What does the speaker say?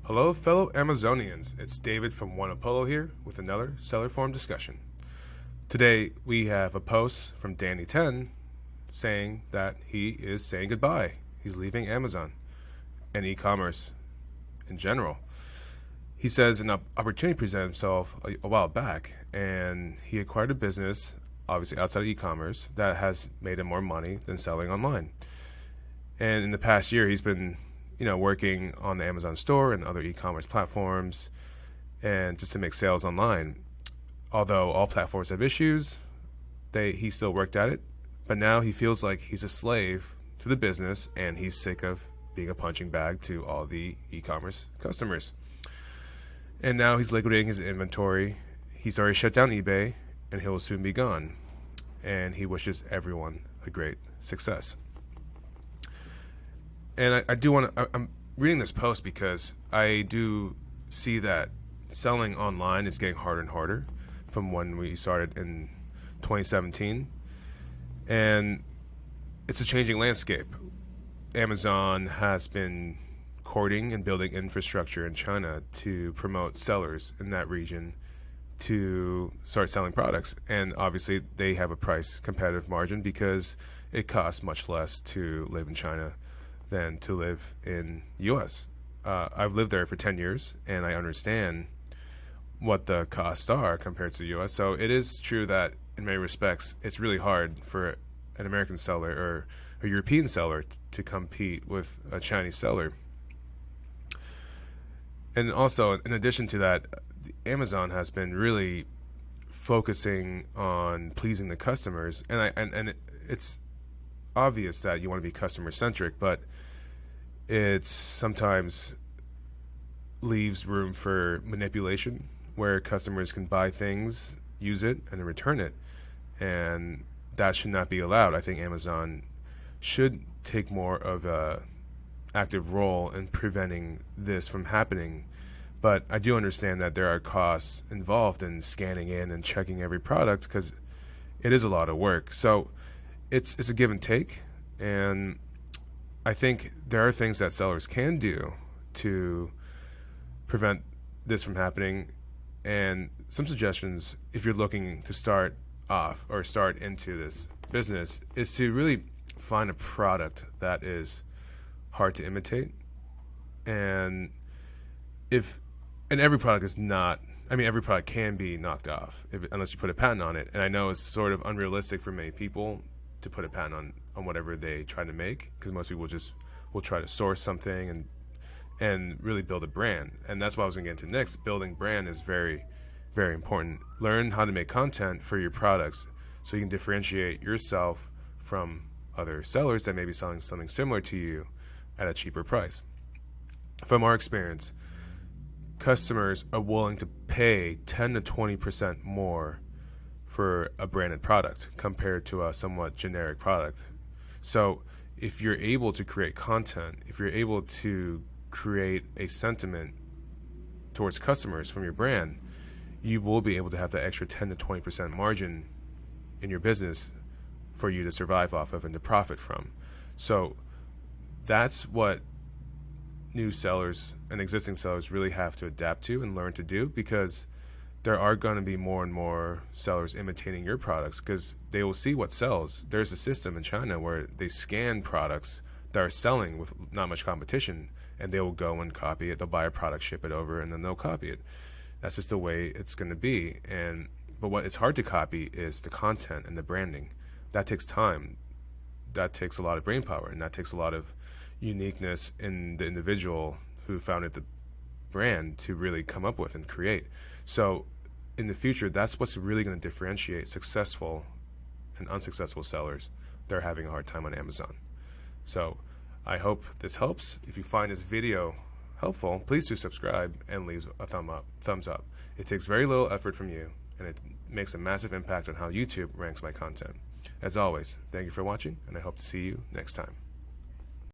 Hello, fellow Amazonians. It's David from One Apollo here with another Seller Forum discussion. Today, we have a post from Danny 10 saying that he is saying goodbye. He's leaving Amazon and e-commerce in general. He says an opportunity presented himself a while back, and he acquired a business, obviously outside of e-commerce, that has made him more money than selling online. And in the past year, he's been working on the Amazon store and other e-commerce platforms and just to make sales online. Although all platforms have issues, he still worked at it, but now he feels like he's a slave to the business and he's sick of being a punching bag to all the e-commerce customers. And now he's liquidating his inventory. He's already shut down eBay and he will soon be gone. And he wishes everyone a great success. And I'm reading this post because I do see that selling online is getting harder and harder from when we started in 2017. And it's a changing landscape. Amazon has been courting and building infrastructure in China to promote sellers in that region to start selling products. And obviously they have a price competitive margin because it costs much less to live in China than to live in U.S. I've lived there for 10 years, and I understand what the costs are compared to the U.S. So it is true that in many respects, it's really hard for an American seller or a European seller to compete with a Chinese seller. And also, in addition to that, Amazon has been really focusing on pleasing the customers, and it's obvious that you want to be customer centric, but it sometimes leaves room for manipulation where customers can buy things, use it, and then return it. And that should not be allowed. I think Amazon should take more of a active role in preventing this from happening. But I do understand that there are costs involved in scanning in and checking every product because it is a lot of work. So it's a give and take, and I think there are things that sellers can do to prevent this from happening. And some suggestions, if you're looking to start off or start into this business, is to really find a product that is hard to imitate. And every product is not, every product can be knocked off unless you put a patent on it. And I know it's sort of unrealistic for many people to put a patent on whatever they try to make, because most people will try to source something and really build a brand. And that's what I was going to get into next. Building brand is very, very important. Learn how to make content for your products so you can differentiate yourself from other sellers that may be selling something similar to you at a cheaper price. From our experience, customers are willing to pay 10 to 20% more for a branded product compared to a somewhat generic product. So if you're able to create content, if you're able to create a sentiment towards customers from your brand, you will be able to have that extra 10 to 20% margin in your business for you to survive off of and to profit from. So that's what new sellers and existing sellers really have to adapt to and learn to do, because there are going to be more and more sellers imitating your products because they will see what sells. There's a system in China where they scan products that are selling with not much competition, and they will go and copy it. They'll buy a product, ship it over, and then they'll copy it. That's just the way it's going to be. But what is hard to copy is the content and the branding. That takes time. That takes a lot of brain power, and that takes a lot of uniqueness in the individual who founded the brand to really come up with and create. So in the future, that's what's really going to differentiate successful and unsuccessful sellers that are having a hard time on Amazon. So I hope this helps. If you find this video helpful, please do subscribe and leave a thumbs up. It takes very little effort from you, and it makes a massive impact on how YouTube ranks my content. As always, thank you for watching, and I hope to see you next time.